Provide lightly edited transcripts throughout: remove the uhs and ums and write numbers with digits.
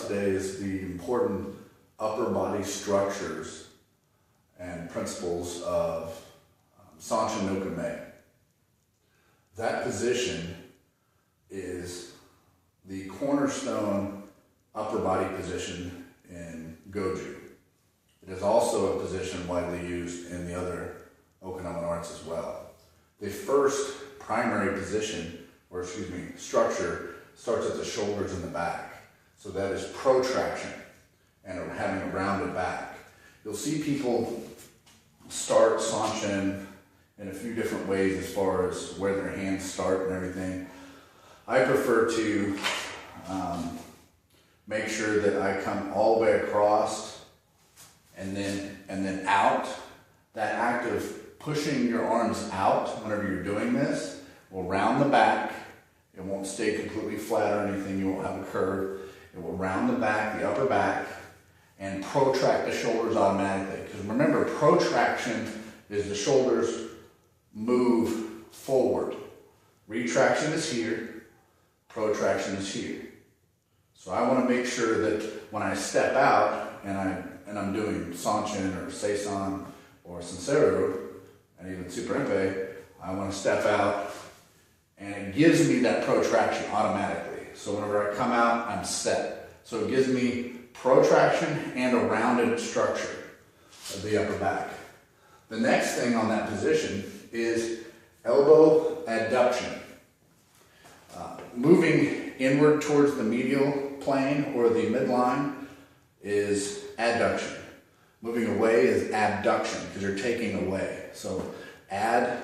today is the important upper body structures and principles of Sanchin no. That position is the cornerstone upper body position in Goju. It is also a position widely used in the other Okinawan arts as well. The first primary position, structure, starts at the shoulders and the back. So that is protraction and having a rounded back. You'll see people start Sanchin in a few different ways as far as where their hands start and everything. I prefer to make sure that I come all the way across and then out. That act of pushing your arms out whenever you're doing this will round the back. It won't stay completely flat or anything. You won't have a curve. It will round the back, the upper back, and protract the shoulders automatically. Because remember, protraction is the shoulders move forward. Retraction is here. Protraction is here. So I want to make sure that when I step out and I'm doing Sanchin or Seisan or Sanseru and even Tsuperenpei, I want to step out and it gives me that protraction automatically. So whenever I come out, I'm set. So it gives me protraction and a rounded structure of the upper back. The next thing on that position is elbow adduction. Moving inward towards the medial plane or the midline is adduction. Moving away is abduction because you're taking away. So add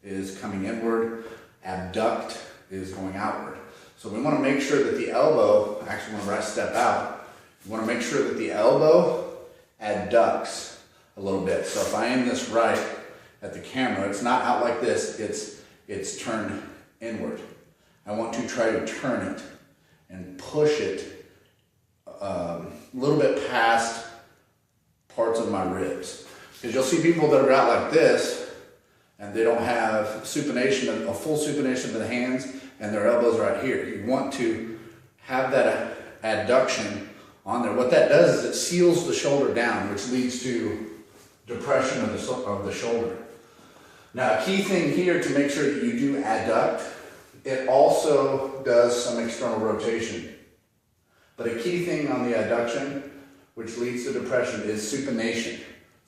is coming inward, abduct is going outward. So we want to make sure that the elbow, actually whenever I step out, we want to make sure that the elbow adducts a little bit. So if I aim this right at the camera, it's not out like this, it's turned inward. I want to try to turn it and push it a little bit past parts of my ribs. Because you'll see people that are out like this and they don't have supination, a full supination of the hands, and their elbows are right here. You want to have that adduction on there. What that does is it seals the shoulder down, which leads to depression of the shoulder. Now, a key thing here to make sure that you do adduct, it also does some external rotation. But a key thing on the adduction, which leads to depression, is supination.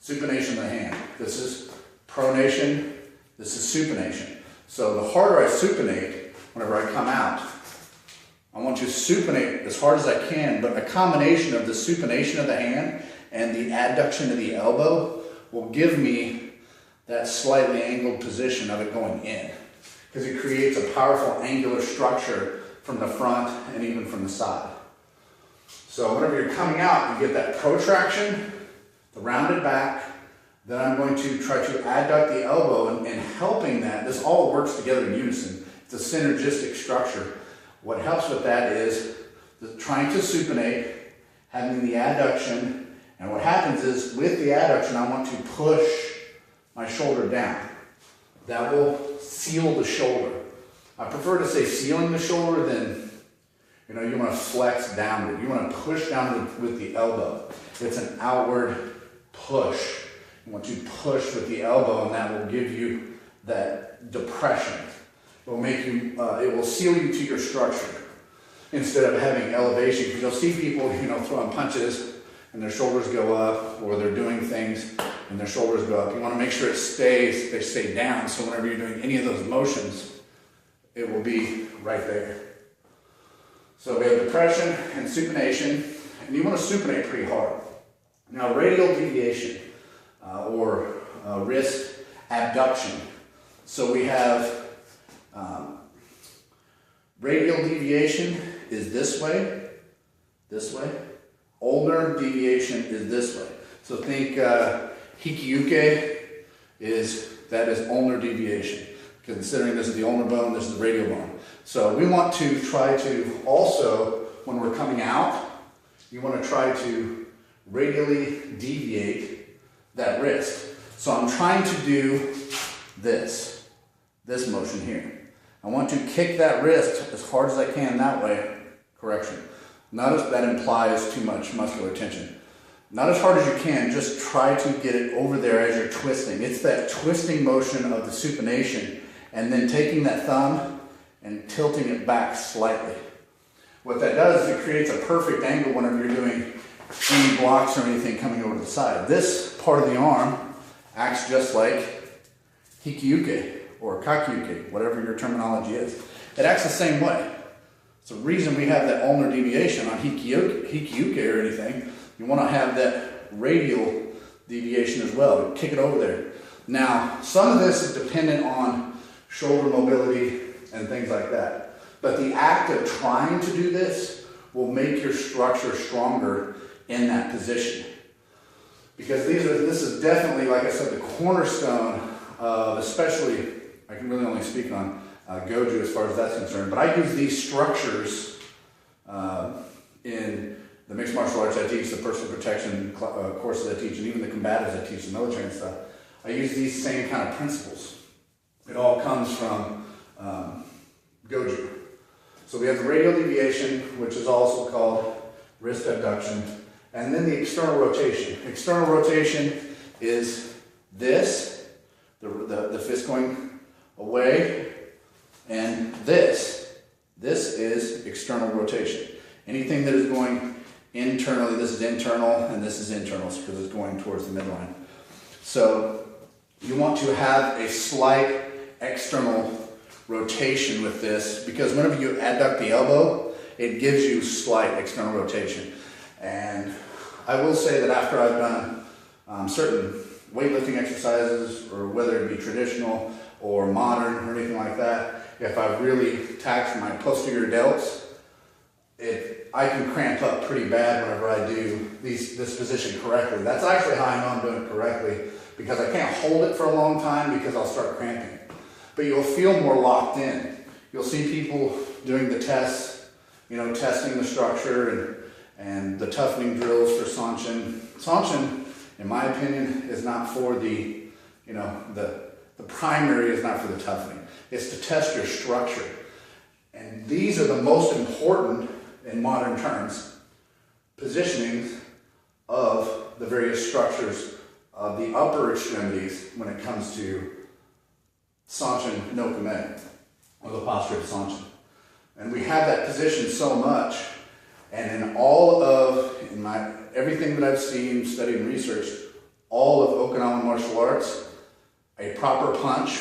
Supination of the hand. This is pronation, this is supination. So the harder I supinate, whenever I come out, I want to supinate as hard as I can, but a combination of the supination of the hand and the adduction of the elbow will give me that slightly angled position of it going in, because it creates a powerful angular structure from the front and even from the side. So whenever you're coming out, you get that protraction, the rounded back. Then I'm going to try to adduct the elbow and helping that. This all works together in unison. It's a synergistic structure. What helps with that is trying to supinate, having the adduction, and what happens is with the adduction, I want to push my shoulder down. That will seal the shoulder. I prefer to say sealing the shoulder than, you want to flex downward. You want to push downward with the elbow. It's an outward push. You want to push with the elbow, and that will give you that depression. It will make you, it will seal you to your structure instead of having elevation. Because you'll see people, throwing punches and their shoulders go up, or they're doing things and their shoulders go up. You want to make sure they stay down. So whenever you're doing any of those motions, it will be right there. So we have depression and supination, and you want to supinate pretty hard. Now radial deviation or wrist abduction. So we have radial deviation is this way. Ulnar deviation is this way. So think hikiyuke is ulnar deviation. Considering this is the ulnar bone, this is the radial bone. So we want to try to also, when we're coming out, you want to try to radially deviate that wrist. So I'm trying to do this motion here. I want to kick that wrist as hard as I can that way. Correction. that implies too much muscular tension. Not as hard as you can, just try to get it over there as you're twisting. It's that twisting motion of the supination and then taking that thumb and tilting it back slightly. What that does is it creates a perfect angle whenever you're doing any blocks or anything coming over to the side. This part of the arm acts just like hikiuke or kakyuke, whatever your terminology is. It acts the same way. It's the reason we have that ulnar deviation on hikiuke or anything. You want to have that radial deviation as well. Kick it over there. Now, some of this is dependent on shoulder mobility and things like that. But the act of trying to do this will make your structure stronger in that position. Because this is definitely, like I said, the cornerstone of, especially, I can really only speak on Goju as far as that's concerned, but I use these structures in the mixed martial arts I teach, the personal protection courses I teach, and even the combatives I teach, the military and stuff. I use these same kind of principles. It all comes from Goju. So we have the radial deviation, which is also called wrist abduction, and then the external rotation. External rotation is this, the fist going away, and this. This is external rotation. Anything that is going internally, this is internal, and this is internal because it's going towards the midline. So you want to have a slight external rotation with this, because whenever you adduct the elbow, it gives you slight external rotation. And I will say that after I've done certain weightlifting exercises, or whether it be traditional or modern or anything like that, if I've really taxed my posterior delts, I can cramp up pretty bad whenever I do this position correctly. That's actually how I know I'm doing it correctly, because I can't hold it for a long time because I'll start cramping. But you'll feel more locked in. You'll see people doing the tests, testing the structure and the toughening drills for Sanchin. Sanchin, in my opinion, is not for the primary is not for the toughening. It's to test your structure. And these are the most important, in modern terms, positionings of the various structures of the upper extremities when it comes to Sanchin no Kame, or the posture of Sanchin. And we have that position so much, and in everything that I've seen, studied, and researched, all of Okinawan martial arts, a proper punch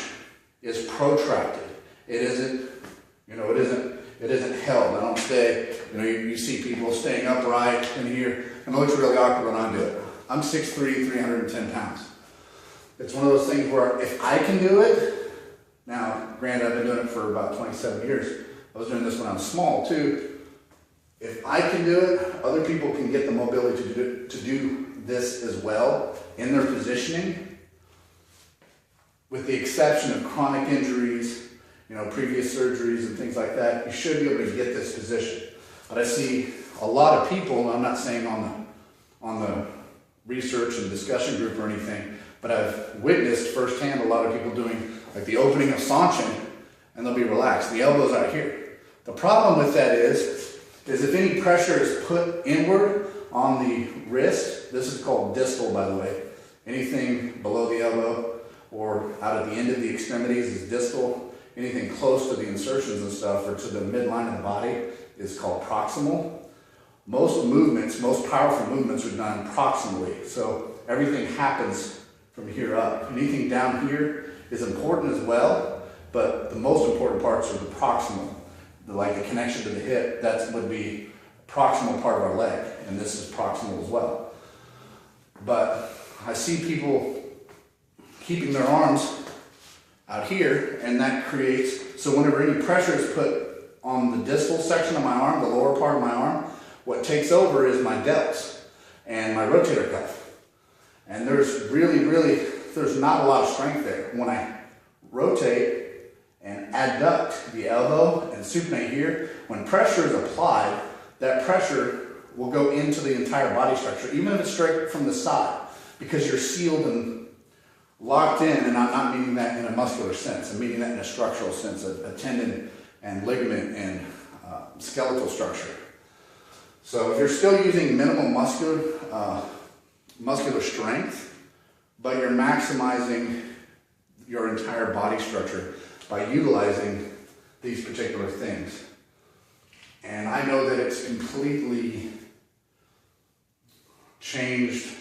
is protracted. It isn't held. I don't stay, you see people staying upright in here, and it looks really awkward when I do it. I'm 6'3", 310 pounds. It's one of those things where if I can do it, now, granted, I've been doing it for about 27 years. I was doing this when I was small, too. If I can do it, other people can get the mobility to do this as well in their positioning, with the exception of chronic injuries, previous surgeries and things like that. You should be able to get this position. But I see a lot of people, I'm not saying on the research and discussion group or anything, but I've witnessed firsthand a lot of people doing like the opening of Sanchin, and they'll be relaxed. The elbow's out here. The problem with that is if any pressure is put inward on the wrist, this is called distal, by the way. Anything below the elbow or out at the end of the extremities is distal. Anything close to the insertions and stuff or to the midline of the body is called proximal. Most powerful movements are done proximally. So everything happens from here up. Anything down here is important as well, but the most important parts are the proximal, like the connection to the hip. That would be proximal part of our leg, and this is proximal as well. But I see people keeping their arms out here, and that creates, so whenever any pressure is put on the distal section of my arm, the lower part of my arm, what takes over is my delts and my rotator cuff. And there's there's not a lot of strength there. When I rotate and adduct the elbow and supinate here, when pressure is applied, that pressure will go into the entire body structure, even if it's straight from the side, because you're sealed and locked in, and I'm not meaning that in a muscular sense. I'm meaning that in a structural sense, a tendon and ligament and skeletal structure. So if you're still using minimal muscular strength, but you're maximizing your entire body structure by utilizing these particular things. And I know that it's completely changed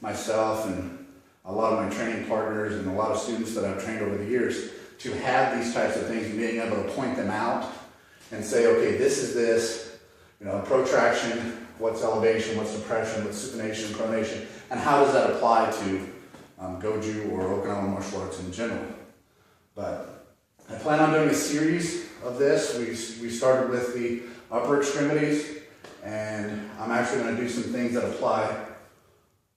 myself and a lot of my training partners and a lot of students that I've trained over the years to have these types of things and being able to point them out and say, okay, this is this, protraction, what's elevation, what's depression, what's supination, pronation, and how does that apply to Goju or Okinawan martial arts in general. But I plan on doing a series of this. We started with the upper extremities, and I'm actually going to do some things that apply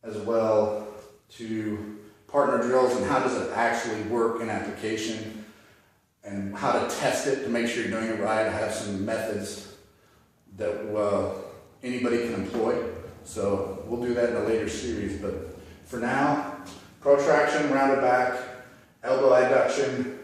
as well to partner drills and how does it actually work in application and how to test it to make sure you're doing it right. I have some methods that anybody can employ, so we'll do that in a later series. But for now, protraction, rounded back, elbow adduction,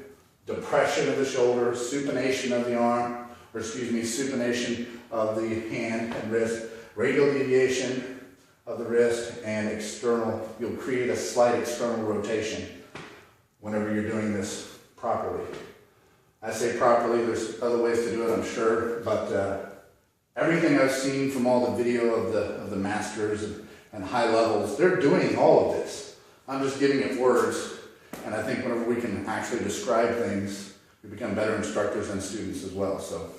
depression of the shoulder, supination of the arm, supination of the hand and wrist, radial deviation of the wrist, and external. You'll create a slight external rotation whenever you're doing this properly. I say properly, there's other ways to do it, I'm sure, but everything I've seen from all the video of the masters and high levels, they're doing all of this. I'm just giving it words, and I think whenever we can actually describe things, we become better instructors and students as well. So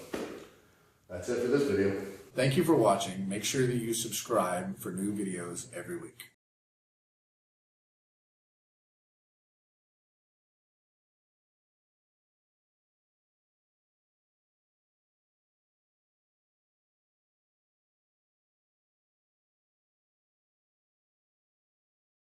that's it for this video. Thank you for watching. Make sure that you subscribe for new videos every week.